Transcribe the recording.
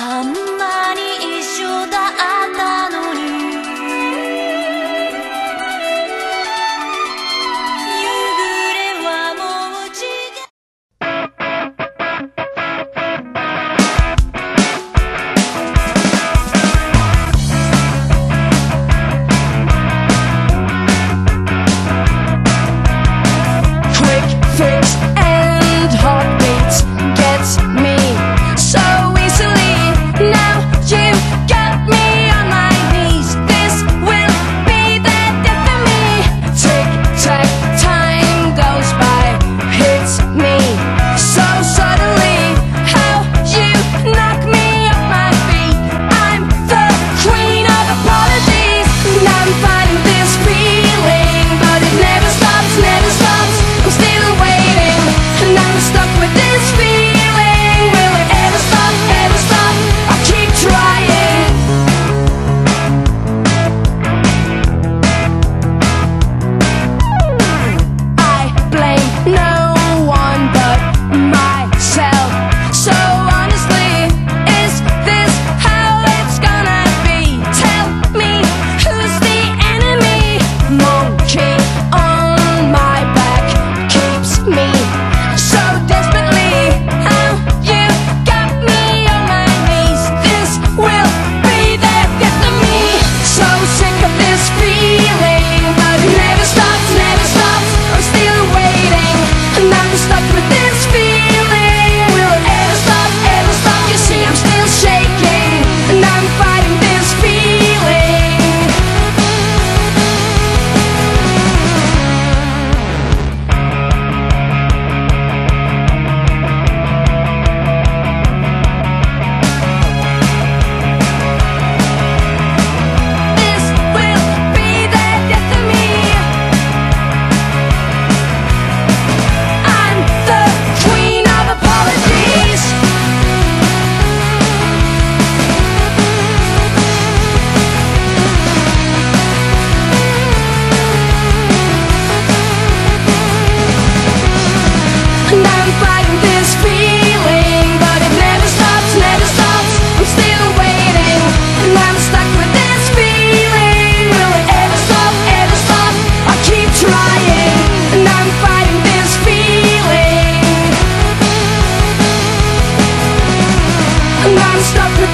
あんなに一緒だったのに夕暮れはもう違うQuick fix and heartbeats gets me so easily. Now you got me on my knees. This will be the death of me. Tick tack, time goes by, hits me so suddenly. How you knock me off my feet. I'm the queen of apologies, and I'm fighting this feeling, but it never stops, never stops. I'm still waiting, and I'm stuck with this feeling. Will it ever stop, ever stop? I keep trying. I blame no one but myself. So honestly, is this how it's gonna be? Tell me, who's the enemy? Monkey on my back keeps me so desperately. How you got me on my knees. This will be the death of me. So sick of this feeling, but it never stops, never stops. I'm still waiting, and I'm stuck with this feeling. Will it ever stop, ever stop? You see, I'm still shaking, and I'm fighting this feeling. This will be the death of me. I'm the queen of apologies. And I'm fighting this feeling, but it never stops, never stops. I'm still waiting, and I'm stuck with this feeling. Will it ever stop, ever stop? I keep trying, and I'm fighting this feeling. And I'm stuck with